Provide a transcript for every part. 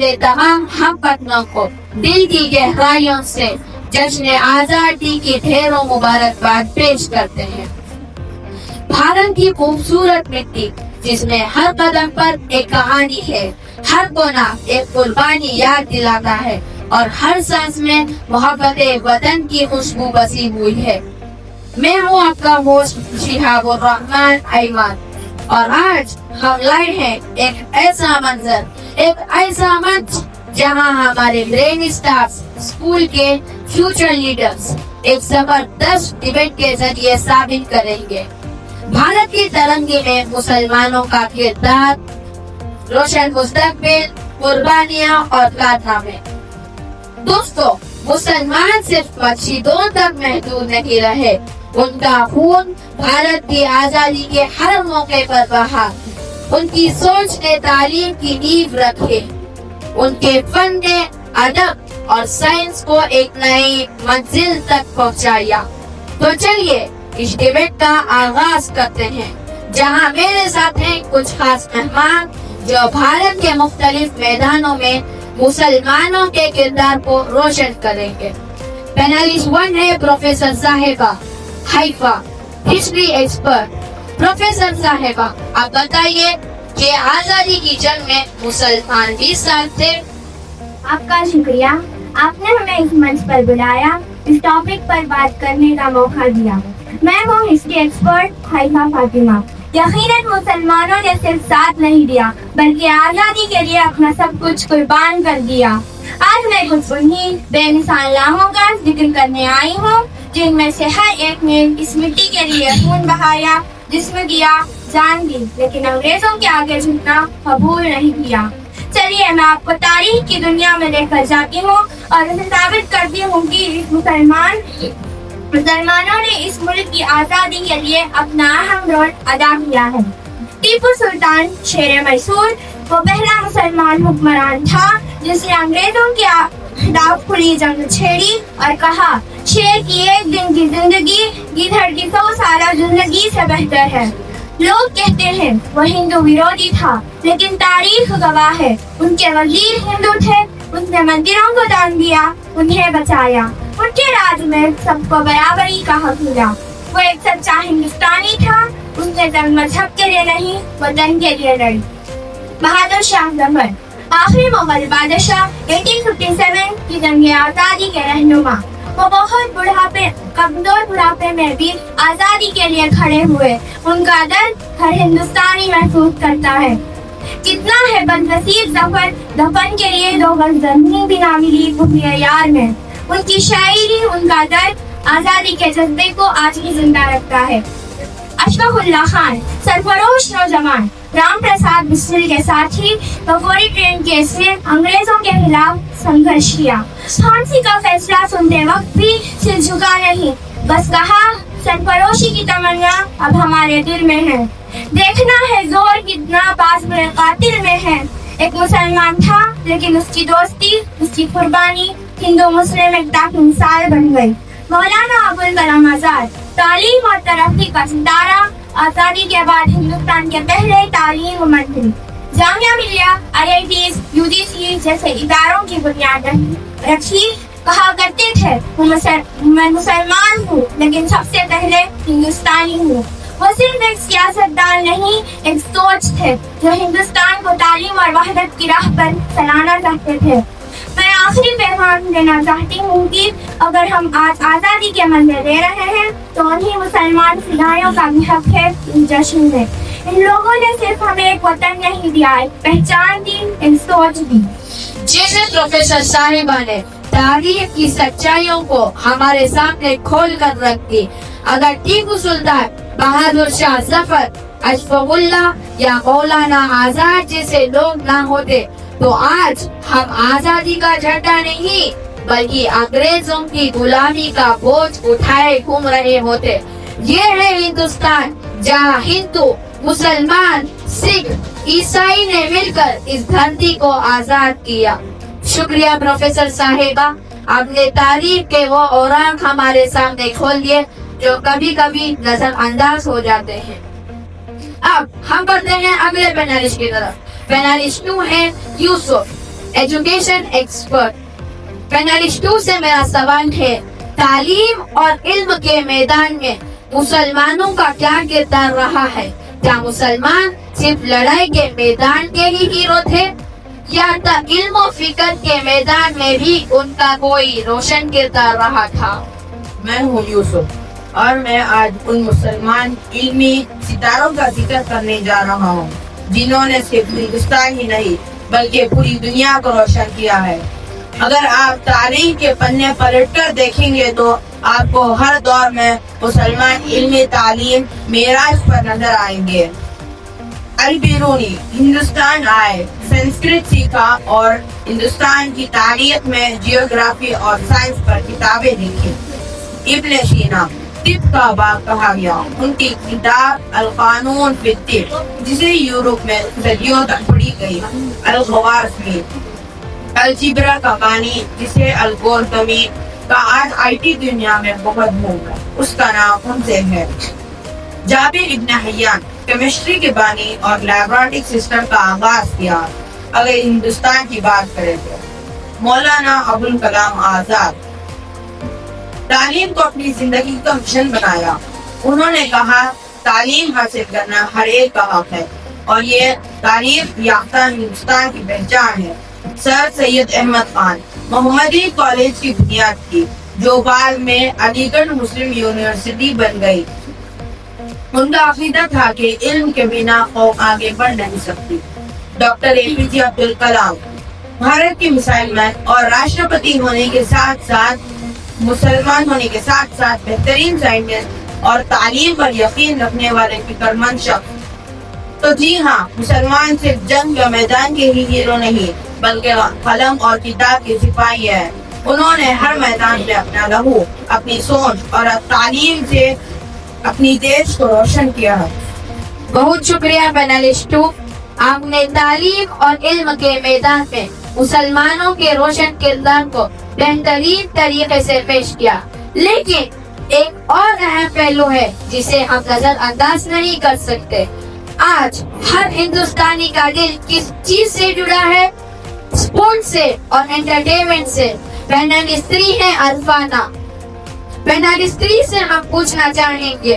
अपने तमाम हम वतनों को दिल की गहराइयों से जश्न आजादी की ढेरों मुबारकबाद पेश करते हैं। भारत की खूबसूरत मिट्टी जिसमें हर कदम पर एक कहानी है, हर कोना एक कुर्बानी याद दिलाता है और हर सांस में मोहब्बत वतन की खुशबू बसी हुई है। मैं हूँ आपका होस्ट शिहाबुर रहमान ऐमान और आज हम लाए हैं एक ऐसा मंजर, एक ऐसा मंच जहां हमारे ब्रेन स्टार्स स्कूल के फ्यूचर लीडर्स एक जबरदस्त डिबेट के जरिए साबित करेंगे भारत की तरंगे में मुसलमानों का किरदार, रोशन मुस्तकबिल, कुर्बानियां और कारनामे। दोस्तों, मुसलमान सिर्फ मस्जिदों तक महदूद नहीं रहे, उनका खून भारत की आजादी के हर मौके पर बहा। उनकी सोच ने तालीम की नींव रखी, उनके फन ने अदब और साइंस को एक नई मंजिल तक पहुंचाया। तो चलिए इस डिबेट का आगाज करते हैं, जहां मेरे साथ हैं कुछ खास मेहमान जो भारत के मुख्तलिफ मैदानों में मुसलमानों के किरदार को रोशन करेंगे। पैनलिस्ट 1 है प्रोफेसर साहिबा हाइफा, हिस्ट्री एक्सपर्ट। प्रोफेसर साहिबा, आप बताइए कि आजादी की जंग में मुसलमान 20 साल थे। आपका शुक्रिया, आपने हमें इस मंच पर बुलाया, इस टॉपिक पर बात करने का मौका दिया। मैं हूँ हिस्ट्री एक्सपर्ट हाइफा फातिमा। यकीनन मुसलमानों ने सिर्फ साथ नहीं दिया बल्कि आजादी के लिए अपना सब कुछ कुर्बान कर दिया। आज मैं कुछ उन्हीं बेमिसाल नामों का जिक्र करने आई हूँ जिनमें से हर एक ने इस मिट्टी के लिए खून बहाया, जिस्म दिया, जान दी, लेकिन अंग्रेजों के आगे झुकना कबूल नहीं किया। चलिए मैं आपको तारीख की दुनिया में लेकर जाती हूँ और इसे साबित करती हूँ कि मुसलमानों ने इस मुल्क की आजादी के लिए अपना अहम रोल अदा किया है। टीपू सुल्तान शेर मैसूर वो पहला मुसलमान हुक्मरान था जिसने अंग्रेजों के खिलाफ खुली जंग छेड़ी और कहा, शेर की एक दिन की जिंदगी गीदड़ की 100 साल जिंदगी से बेहतर है। लोग कहते हैं वो हिंदू विरोधी था, लेकिन तारीख गवाह है उनके वजीर हिंदू थे, उसने मंदिरों को दान दिया, उन्हें बचाया, उनके राज में सबको बराबरी का हक मिला। वो एक सच्चा हिंदुस्तानी था, उसने जंग मजहब के लिए नहीं वतन के लिए लड़ी। बहादुर शाह जफर, आखिरी मुगल बादशाह, 1857 की जंग आजादी के रहनुमा। वो बहुत कमजोर बुढ़ापे में भी आजादी के लिए खड़े हुए। उनका दर्द हर हिंदुस्तानी महसूस करता है। कितना है बदनसीब जफर, दफन के लिए 2 गज जमीन भी ना मिली खुफिया यार में। उनकी शायरी, उनका दर्द आजादी के जज्बे को आज भी जिंदा रखता है। अशफाकुल्लाह खान, सरफरोश नौजवान, राम प्रसाद बिस्मिल के साथी, भगोरी ट्रेन केस में अंग्रेजों के खिलाफ संघर्ष किया। फांसी का फैसला सुनते वक्त भी सिर झुका नहीं, बस कहा, सरफरोशी की तमन्ना अब हमारे दिल में है। देखना है जोर कितना पास में कातिल में है। एक मुसलमान था, लेकिन उसकी दोस्ती, उसकी कुर्बानी हिंदू मुस्लिम एकता की मिसाल बन गई। मौलाना अबुल कलाम आजाद, तालीम और तरक्की का सितारा, आजादी के बाद हिंदुस्तान के पहले तालीम मंत्री। जामिया मिलिया, IITs, UGC जैसे इदारों की बुनियाद रखी। कहा करते थे, मैं मुसलमान हूँ, लेकिन सबसे पहले हिंदुस्तानी हूँ। वो सिर्फ एक सियासतदान नहीं, एक सोच थे जो हिंदुस्तान को तालीम और वहदत की राह पर चलाना चाहते थे। मैं आखिरी पैगाम देना चाहती हूँ कि अगर हम आज आजादी के मंजर दे रहे हैं तो उन्हीं मुसलमान फिदाइयों का भी हक है इस जश्न में। इन लोगों ने सिर्फ हमें एक वतन नहीं दिया, एक पहचान दी, एक सोच दी। जैसे प्रोफेसर साहिबा ने तारीख की सच्चाइयों को हमारे सामने खोल कर रख दी, अगर टीपू सुल्तान, बहादुर शाह जफर, अशफाकुल्लाह या मौलाना आजाद जैसे लोग ना होते तो आज हम आजादी का झंडा नहीं बल्कि अंग्रेजों की गुलामी का बोझ उठाए घूम रहे होते। ये है हिंदुस्तान जहाँ हिंदू, मुसलमान, सिख, ईसाई ने मिलकर इस धरती को आजाद किया। शुक्रिया प्रोफेसर साहिबा, आपने तारीख के वो औराक हमारे सामने खोल दिए जो कभी कभी नजरअंदाज हो जाते हैं। अब हम बढ़ते हैं अगले पैनलिस्ट की तरफ। पैनलिस्ट 2 है यूसुफ। Education expert. पैनलिस्टों से मेरा सवाल है, तालीम और इल्म के मैदान में मुसलमानों का क्या किरदार रहा है? क्या मुसलमान सिर्फ लड़ाई के मैदान के ही हीरो थे या इल्म और फिक्र के मैदान में भी उनका कोई रोशन किरदार रहा था? मैं हूँ यूसुफ और मैं आज उन मुसलमान इल्मी सितारों का जिक्र करने जा रहा हूँ जिन्होंने सिर्फ हिंदुस्तान ही नहीं बल्कि पूरी दुनिया को रोशन किया है। अगर आप तारीख के पन्ने पलटकर देखेंगे तो आपको हर दौर में मुसलमान इल्मी तालीम मेराज पर नजर आएंगे। अल-बिरूनी हिंदुस्तान आए, संस्कृत सीखा और हिंदुस्तान की तारीख में जियोग्राफी और साइंस पर किताबें लिखी। इब्न सीना तिब का बाप कहा गया, उनकी किताब अल-कानून फी तिब जिसे यूरोप में सदियों तक पढ़ी गई, अल-खवारिज़मी अलजिब्रा का बानी जिसे अल-गोरतमी का आज आईटी दुनिया में बहुत धूम है, उसका नाम उनसे है। जाबिर इब्न हय्यान केमिस्ट्री के बानी और लैबोरेटरी सिस्टम का आगाज किया। अगर हिंदुस्तान की बात करें तो मौलाना अबुल कलाम आजाद तालीम को अपनी जिंदगी का मिशन बनाया। उन्होंने कहा, तालीम हासिल करना हर एक का हक है और ये तालीम याफ्ता हिंदुस्तान की पहचान है। सर सैयद अहमद खान मोहम्मदी कॉलेज की बुनियाद की जो बाद में अलीगढ़ मुस्लिम यूनिवर्सिटी बन गई। उनका अकीदा था कि इल्म के बिना कौम आगे बढ़ नहीं सकती। डॉक्टर एपीजे अब्दुल कलाम भारत के मिसाइल मैन और राष्ट्रपति होने के साथ साथ मुसलमान होने के साथ साथ बेहतरीन साइंटिस्ट और तालीम पर यकीन रखने वाले फिक्रमंद शख्स। तो जी हाँ, मुसलमान सिर्फ जंग या मैदान के ही हीरो नहीं बल्कि कलम और किताब के सिपाही है। उन्होंने हर मैदान में अपना लहू, अपनी सोच और तालीम से अपनी देश को रोशन किया है। बहुत शुक्रिया पैनलिस्टों, आपने तालीम और इल्म के मैदान में मुसलमानों के रोशन किरदार को बेहतरीन तरीके से पेश किया। लेकिन एक और अहम पहलू है जिसे हम नजरअंदाज नहीं कर सकते। आज हर हिंदुस्तानी का दिल किस चीज से जुड़ा है? स्पोर्ट से और एंटरटेनमेंट से। पैनलिस्ट्री है अरफाना। पैनलिस्ट्री से हम पूछना चाहेंगे,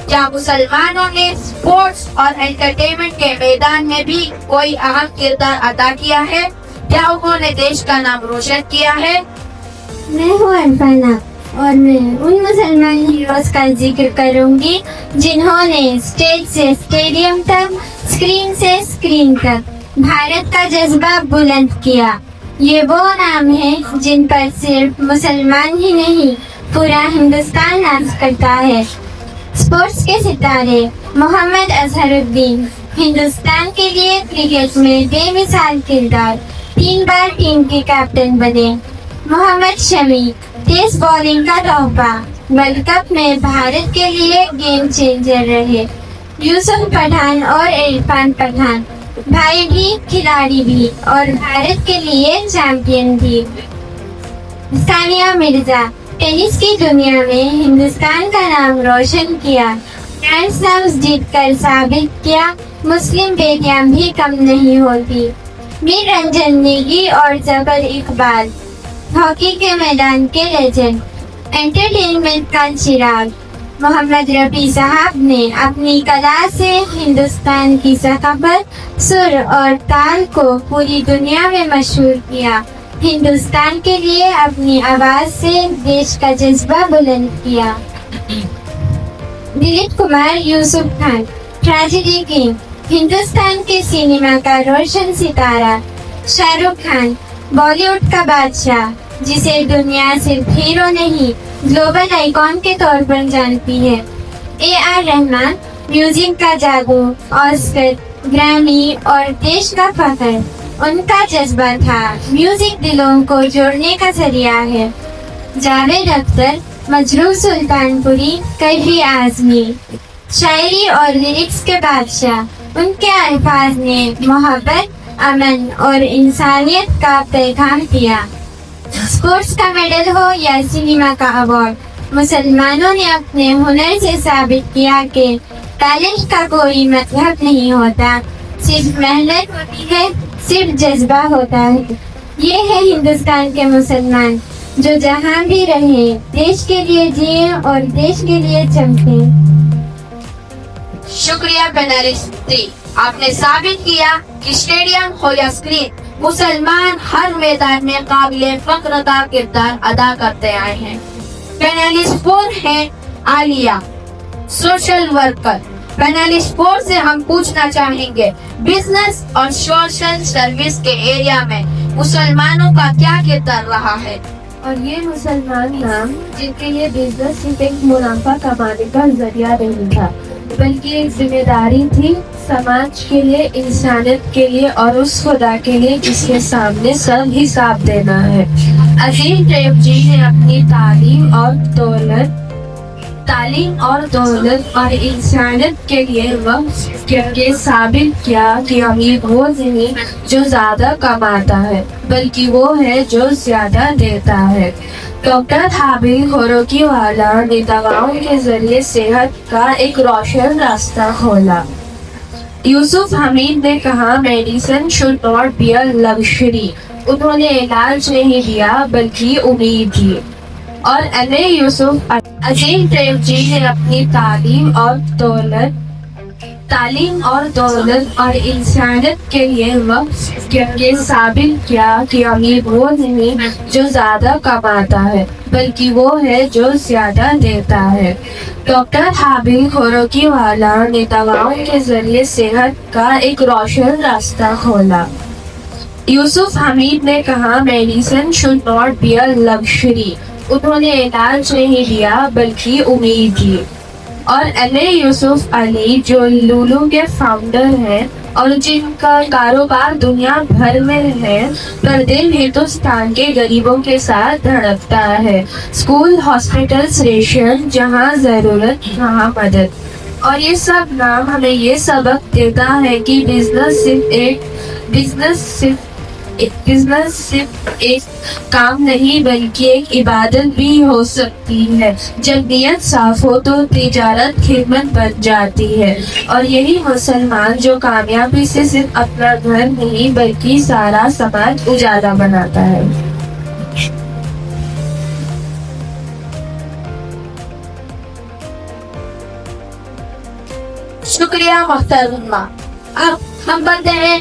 क्या मुसलमानों ने स्पोर्ट्स और एंटरटेनमेंट के मैदान में भी कोई अहम किरदार अदा किया है? क्या उन्होंने देश का नाम रोशन किया है? मैं हूँ अरफाना और मैं उन मुसलमान हीरोज का जिक्र करूंगी जिन्होंने स्टेज से स्टेडियम तक, स्क्रीन से स्क्रीन तक भारत का जज्बा बुलंद किया। ये वो नाम है जिन पर सिर्फ मुसलमान ही नहीं पूरा हिंदुस्तान नाज करता है। स्पोर्ट्स के सितारे मोहम्मद अजहरुद्दीन हिंदुस्तान के लिए क्रिकेट में बेमिसाल किरदार, 3 बार टीम के कैप्टन बने। मोहम्मद शमी तेज बॉलिंग का तोहफा, वर्ल्ड कप में भारत के लिए गेम चेंजर रहे। यूसुफ पठान और इरफान पठान भाई भी, खिलाड़ी भी और भारत के लिए चैंपियन भी। सानिया मिर्जा टेनिस की दुनिया में हिंदुस्तान का नाम रोशन किया, ग्रैंड स्लैम्स जीतकर साबित किया मुस्लिम बेटियां भी कम नहीं होती। मीर रंजन नेगी और जबर इकबाल हॉकी के मैदान के लेजेंड, एंटरटेनमेंट का चिराग। मोहम्मद रफी साहब ने अपनी कला से हिंदुस्तान की सकाफत, सुर और ताल को पूरी दुनिया में मशहूर किया। हिंदुस्तान के लिए अपनी आवाज से देश का जज्बा बुलंद किया। दिलीप कुमार यूसुफ खान ट्रेजेडी किंग, हिंदुस्तान के सिनेमा का रोशन सितारा। शाहरुख खान बॉलीवुड का बादशाह जिसे दुनिया सिर्फ हीरो नहीं ग्लोबल आइकॉन के तौर पर जानती है। AR रहमान म्यूजिक का जादू, ऑस्कर, ग्रैमी और देश का फख्र उनका जज्बा था। म्यूजिक दिलों को जोड़ने का जरिया है। जावेद अख्तर मजरूह सुल्तानपुरी, कैफी आजमी शायरी और लिरिक्स के बादशाह। उनके अल्फाज ने मोहब्बत, अमन और इंसानियत का पैगाम दिया। स्पोर्ट्स का मेडल हो या सिनेमा का अवार्ड, मुसलमानों ने अपने हुनर से साबित किया कि टैलेंट का कोई मतलब नहीं होता, सिर्फ मेहनत होती है, सिर्फ जज्बा होता है। یہ ہے ہندوستان کے مسلمان جو جہاں بھی رہیں دیش کے لیے جئیں اور دیش کے لیے چمکیں۔ شکریہ پینلسٹ، آپ نے ثابت کیا کہ اسٹیڈیم ہو یا اسکرین، مسلمان ہر میدان میں قابل فخر کا کردار ادا کرتے آئے ہیں۔ پینلسٹ 4 ہیں عالیہ، سوشل ورکر۔ پینلسٹ 4 سے ہم پوچھنا چاہیں گے بزنس اور سوشل سروس کے ایریا میں مسلمانوں کا کیا کردار رہا ہے؟ اور یہ مسلمان نام جن کے لیے بزنس صرف ایک منافع کمانے کا ذریعہ نہیں تھا بلکہ ایک ذمہ داری تھی سماج کے لیے، انسانیت کے لیے اور اس خدا کے لیے جس کے سامنے سب حساب دینا ہے۔ عظیم طیب جی نے اپنی تعلیم اور دولت اور انسانیت کے لیے وقف کر کے ثابت کیا کہ امیر وہ نہیں جو زیادہ کماتا ہے بلکہ وہ ہے جو زیادہ دیتا ہے۔ ڈاکٹر حابیل خوروکی والا نے دواؤں کے ذریعے صحت کا ایک روشن راستہ کھولا۔ یوسف حمید نے کہا medicine should not be a luxury, انہوں نے علاج نہیں دیا بلکہ امید دی۔ اور ایم اے یوسف عظیم طیب جی نے اپنی تعلیم اور دولت اور انسانیت کے لیے وقف کر کے ثابت کیا کہ امیر وہ نہیں جو زیادہ کماتا ہے بلکہ وہ ہے جو زیادہ دیتا ہے۔ ڈاکٹر حابیل خوروکی والا نے دواؤں کے ذریعے صحت کا ایک روشن راستہ کھولا۔ یوسف حمید نے کہا medicine should not be a luxury, انہوں نے علاج نہیں دیا بلکہ امید دی۔ اور ایم اے یوسف علی جو لولو کے فاؤنڈر ہیں اور جن کا کاروبار دنیا بھر میں ہے، پردے ہندوستان کے غریبوں کے ساتھ دھڑکتا ہے۔ اسکول، ہاسپٹلس، ریشن، جہاں ضرورت وہاں مدد۔ اور یہ سب نام ہمیں یہ سبق دیتا ہے کہ بزنس صرف ایک کام نہیں بلکہ ایک عبادت بھی ہو سکتی ہے۔ جب نیت صاف ہو تو تجارت خدمت بن جاتی ہے، اور یہی مسلمان جو کامیابی سے صرف اپنا گھر نہیں بلکہ سارا سماج اجالا بناتا ہے۔ شکریہ محترمہ۔ اب ہم بڑھتے ہیں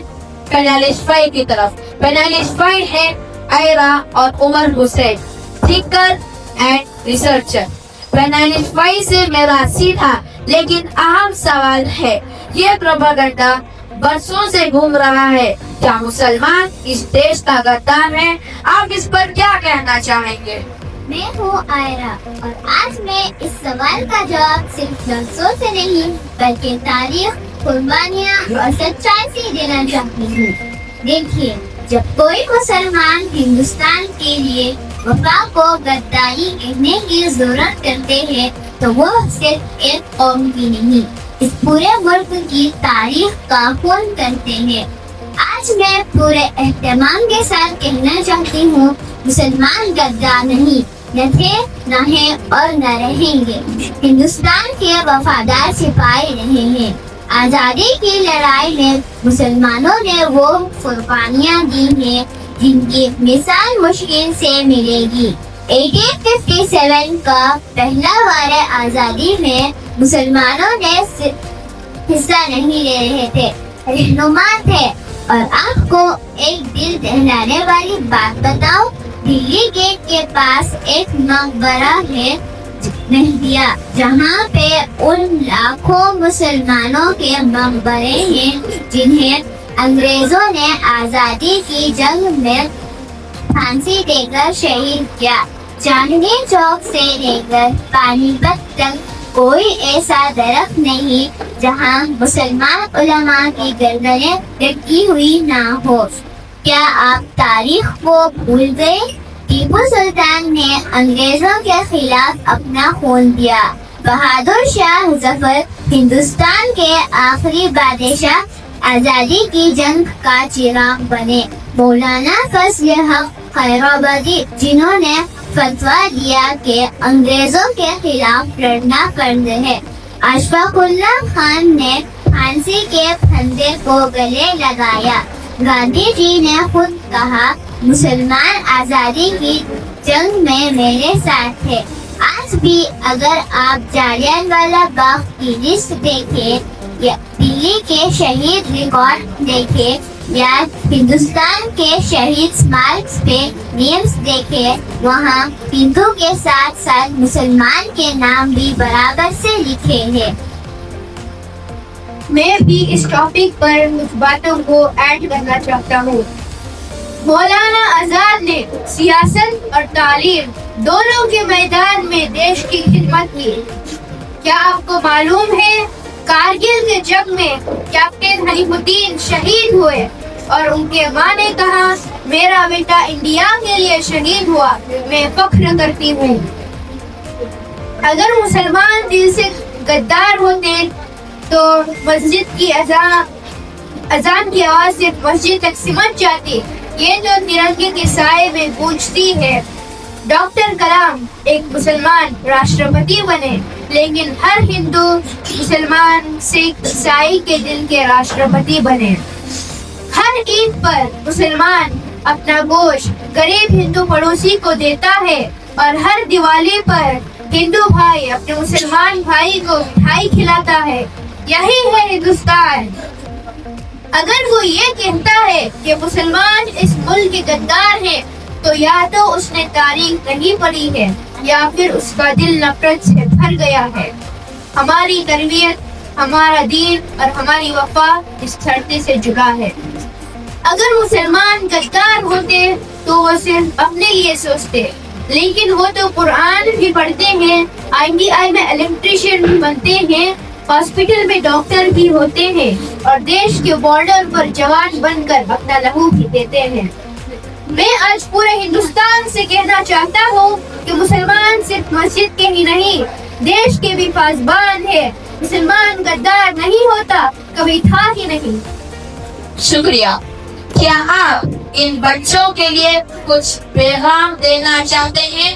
پینلسٹ 5 کی طرف۔ پینلسٹ 5 ہے آئرہ اور عمر حسین، تھنکر اینڈ ریسرچر۔ پینلسٹ 5 سے میرا سیدھا لیکن اہم سوال ہے، یہ پروپیگنڈا برسوں سے گھوم رہا ہے، کیا مسلمان اس دیش کا غدار ہے؟ آپ اس پر کیا کہنا چاہیں گے؟ میں ہوں آئرہ اور آج میں اس سوال کا جواب صرف لفظوں سے نہیں بلکہ تاریخ، قربانیاں اور سچائی سے دینا چاہتی ہوں۔ دیکھیے، جب کوئی مسلمان ہندوستان کے لیے وفا کو غداری کہنے کی ضرورت کرتے ہیں تو وہ صرف ایک قوم کی نہیں، اس پورے ملک کی تاریخ کا خون کرتے ہیں۔ آج میں پورے اہتمام کے ساتھ کہنا چاہتی ہوں، مسلمان غدار نہیں، نہ تھے، نہ ہیں اور نہ رہیں گے۔ ہندوستان کے وفادار سپاہی رہے ہیں۔ آزادی کی لڑائی میں مسلمانوں نے وہ قربانیاں دی ہیں جن کی مثال مشکل سے ملے گی۔ 1857 کا پہلا وار آزادی میں مسلمانوں نے حصہ نہیں لے رہے تھے، رہنما تھے۔ اور آپ کو ایک دل دہلانے والی بات بتاؤ، دلی گیٹ کے پاس ایک مقبرہ ہے مہدیہ، جہاں پہ ان لاکھوں مسلمانوں کے مقبرے ہیں جنہیں انگریزوں نے آزادی کی جنگ میں پھانسی دے کر شہید کیا۔ چاندنی چوک سے لے کر پانی پت تک کوئی ایسا درخت نہیں جہاں مسلمان علماء کی گردنیں لٹکی ہوئی نہ ہو۔ کیا آپ تاریخ کو بھول گئے؟ ٹیپو سلطان نے انگریزوں کے خلاف اپنا خون دیا۔ بہادر شاہ ظفر ہندوستان کے آخری بادشاہ آزادی کی جنگ کا چراغ بنے۔ مولانا فضل حق خیرآبادی، جنہوں نے فتویٰ دیا کہ انگریزوں کے خلاف لڑنا فرض ہے۔ اشفاق اللہ خان نے پھانسی کے پھندے کو گلے لگایا۔ گاندھی جی نے خود کہا मुसलमान आज़ादी की जंग में मेरे साथ थे। आज भी अगर आप जालियनवाला बाग की लिस्ट देखें या दिल्ली के शहीद रिकॉर्ड देखें या हिंदुस्तान के शहीद स्मारक पे नेम्स देखें, वहाँ हिंदू के साथ साथ मुसलमान के नाम भी बराबर से लिखे हैं। मैं भी इस टॉपिक पर कुछ बातों को ऐड करना चाहता हूँ। मौलाना आजाद ने सियासत और तालीम दोनों के मैदान में देश की खिदमत की। क्या आपको मालूम है कारगिल के जंग में कैप्टन हनीफुद्दीन शहीद हुए और उनके माँ ने कहा मेरा बेटा इंडिया के लिए शहीद हुआ, मैं फख्र करती हूँ। अगर मुसलमान दिल से गद्दार होते तो मस्जिद की अजान की आवाज से मस्जिद तक सिमट जाती। ये जो तिरंगे के साए में गूंजती है। डॉक्टर कलाम एक मुसलमान राष्ट्रपति बने, लेकिन हर हिंदू मुसलमान सिख ईसाई के दिल के राष्ट्रपति बने। हर ईद पर मुसलमान अपना गोश्त गरीब हिंदू पड़ोसी को देता है और हर दिवाली पर हिंदू भाई अपने मुसलमान भाई को मिठाई खिलाता है। यही है हिंदुस्तान। अगर वो ये कहता है कि मुसलमान इस मुल्क के गद्दार हैं, तो या तो उसने तारीख नहीं पढ़ी है या फिर उसका दिल नफरत से भर गया है। हमारी तरबियत, हमारा दीन और हमारी वफा इस धरती से जुड़ा है। अगर मुसलमान गद्दार होते तो वो सिर्फ अपने लिए सोचते, लेकिन वो तो कुरान भी पढ़ते हैं, ITI में इलेक्ट्रीशियन भी बनते हैं, हॉस्पिटल में डॉक्टर भी होते हैं और देश के बॉर्डर पर जवान बनकर अपना लहू भी देते हैं। मैं आज पूरे हिंदुस्तान से कहना चाहता हूँ कि मुसलमान सिर्फ मस्जिद के ही नहीं, देश के भी पासबान है। मुसलमान गद्दार नहीं होता, कभी था ही नहीं। शुक्रिया। क्या आप इन बच्चों के लिए कुछ पैगाम देना चाहते हैं?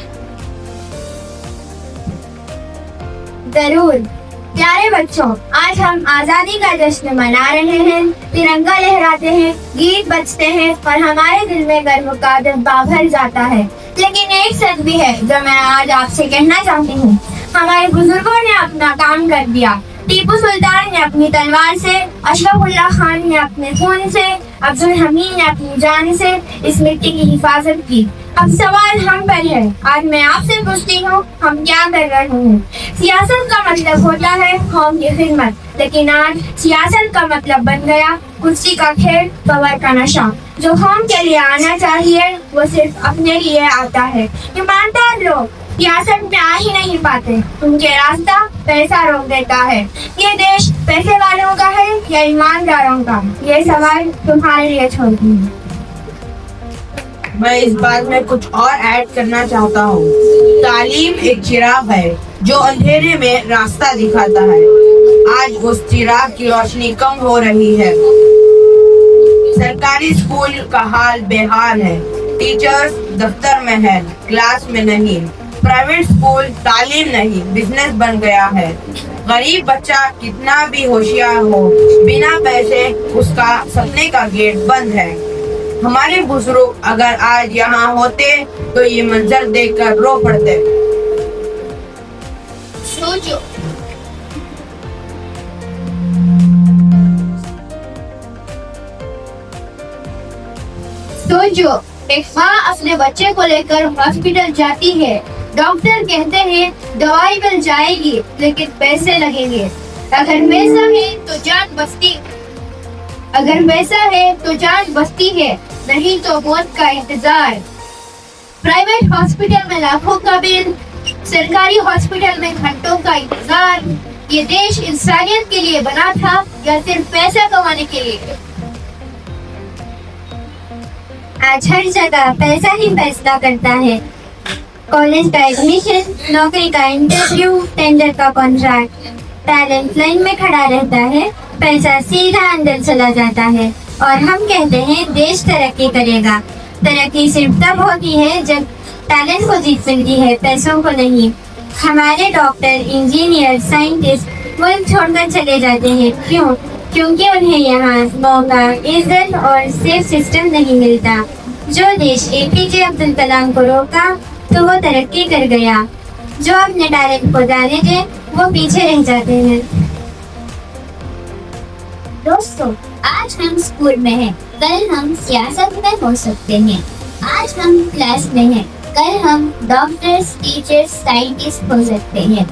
जरूर। प्यारे बच्चों, आज हम आजादी का जश्न मना रहे हैं, तिरंगा लहराते हैं, गीत बजते हैं और हमारे दिल में गर्व का जज्बा भर जाता है। लेकिन एक सच भी है जो मैं आज आपसे कहना चाहती हूँ। हमारे बुजुर्गों ने अपना काम कर दिया। टीपू सुल्तान ने अपनी तलवार से, अशरफ उल्लाह खान ने अपने खून से, अब्दुल हमीद ने अपनी जान से इस मिट्टी की हिफाजत की। अब सवाल हम पर है। आज मैं आपसे पूछती हूँ, हम क्या कर रहे हैं? सियासत का मतलब होता है कौम की खिदमत, लेकिन आज सियासत का मतलब बन गया कुर्सी का खेल, पावर का नशा। जो कौम के लिए आना चाहिए वो सिर्फ अपने लिए आता है। ईमानदार लोग सियासत में आ ही नहीं पाते, उनके रास्ता पैसा रोक देता है। ये देश पैसे वालों का है या ईमानदारों का? ये सवाल तुम्हारे लिए छोड़ती हूँ। मैं इस बात में कुछ और ऐड करना चाहता हूँ। तालीम एक चिराग है जो अंधेरे में रास्ता दिखाता है। आज उस चिराग की रोशनी कम हो रही है। सरकारी स्कूल का हाल बेहाल है। टीचर्स दफ्तर में है, क्लास में नहीं। प्राइवेट स्कूल तालीम नहीं, बिजनेस बन गया है। गरीब बच्चा कितना भी होशियार हो, बिना पैसे उसका सपने का गेट बंद है। हमारे बुजुर्ग अगर आज यहाँ होते तो ये मंजर देखकर रो पड़ते। सोचो, एक माँ अपने बच्चे को लेकर हॉस्पिटल जाती है। डॉक्टर कहते हैं दवाई मिल जाएगी लेकिन पैसे लगेंगे। अगर पैसा है तो जान बचती है, नहीं तो मौत का इंतजार। प्राइवेट हॉस्पिटल में लाखों का बिल, सरकारी हॉस्पिटल में घंटों का इंतजार। ये देश इंसानियत के लिए बना था या सिर्फ पैसा कमाने के लिए? आज हर जगह पैसा ही फैसला करता है। कॉलेज का एडमिशन, नौकरी का इंटरव्यू, टेंडर का कॉन्ट्रैक्ट, टैलेंट लाइन में खड़ा रहता है, पैसा सीधा अंदर चला जाता है और हम कहते हैं देश तरक्की करेगा। तरक्की सिर्फ तब होती है जब टैलेंट को जीत मिलती है, पैसों को नहीं। हमारे डॉक्टर, इंजीनियर, साइंटिस्ट मुल्क छोड़कर चले जाते हैं। क्यों? क्योंकि उन्हें यहाँ मौका, इज्जत और सेफ सिस्टम नहीं मिलता। जो देश एपीजे अब्दुल कलाम को रोका तो वो तरक्की कर गया, जो अपने टैलेंट को जाने दे वो पीछे रह जाते हैं। दोस्तों, आज हम स्कूल में हैं, कल हम सियासत में हो सकते हैं। आज हम क्लास में हैं, कल हम डॉक्टर्स, टीचर्स, साइंटिस्ट हो सकते हैं।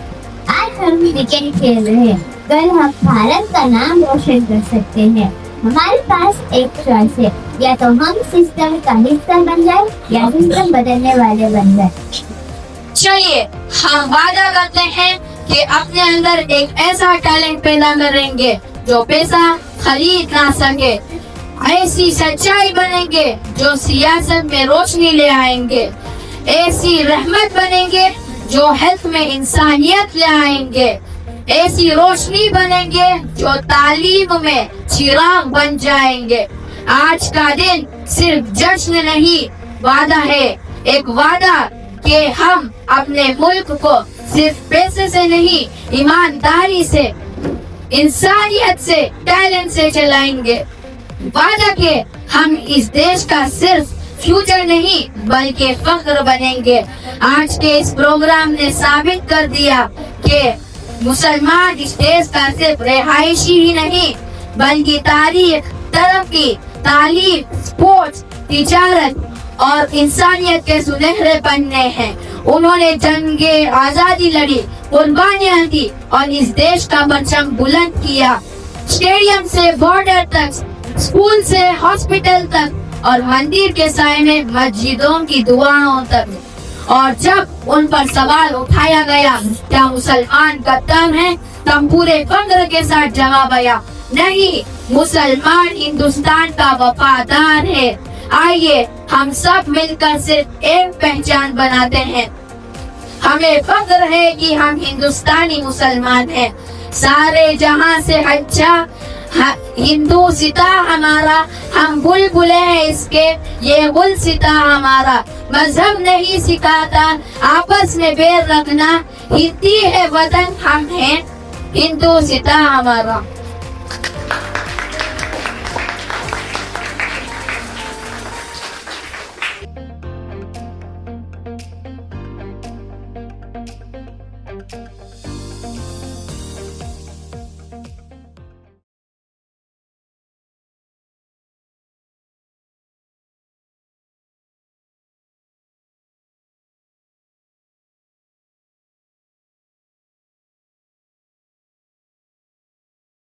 आज हम क्रिकेट खेल रहे हैं, कल हम भारत का नाम रोशन कर सकते हैं। हमारे पास एक चॉइस है, या तो हम सिस्टम का हिस्सा बन जाए या सिस्टम बदलने वाले बन जाए। चलिए हम वादा करते हैं कि अपने अंदर एक ऐसा टैलेंट पैदा करेंगे जो पैसा खरीद ना सके। ऐसी सच्चाई बनेंगे जो सियासत में रोशनी ले आएंगे। ऐसी रहमत बनेंगे जो हेल्थ में इंसानियत ले आएंगे। ऐसी रोशनी बनेंगे जो तालीम में चिराग बन जाएंगे। आज का दिन सिर्फ जश्न नहीं, वादा है, एक वादा कि हम अपने मुल्क को सिर्फ पैसे से नहीं, ईमानदारी से, इंसानियत से, टैलेंट से चलाएंगे। वादा कि हम इस देश का सिर्फ फ्यूचर नहीं बल्कि फख्र बनेंगे। आज के इस प्रोग्राम ने साबित कर दिया कि मुसलमान इस देश का सिर्फ रिहायशी ही नहीं बल्कि तारीख, तरक्की, तालीम, स्पोर्ट्स, तिजारत और इंसानियत के सुनहरे पन्ने हैं। उन्होंने जंगे आजादी लड़ी, कुर्बानियां दी और इस देश का परचम बुलंद किया। स्टेडियम से बॉर्डर तक, स्कूल से हॉस्पिटल तक और मंदिर के साय में मस्जिदों की दुआओं तक। और जब उन पर सवाल उठाया गया क्या मुसलमान कद्दाम है, तब पूरे फख्र के साथ जवाब आया, नहीं, मुसलमान हिंदुस्तान का वफादार है। आइए हम सब मिलकर सिर्फ एक पहचान बनाते हैं। हमें फख्र है कि हम हिंदुस्तानी मुसलमान हैं। सारे जहां से अच्छा हिंदू सिता हमारा, हम बुलबुले हैं इसके, ये गुल सिता हमारा। मजहब नहीं सिखाता आपस में बैर रखना, हिंदी है वतन हम हैं, हिंदू सिता हमारा।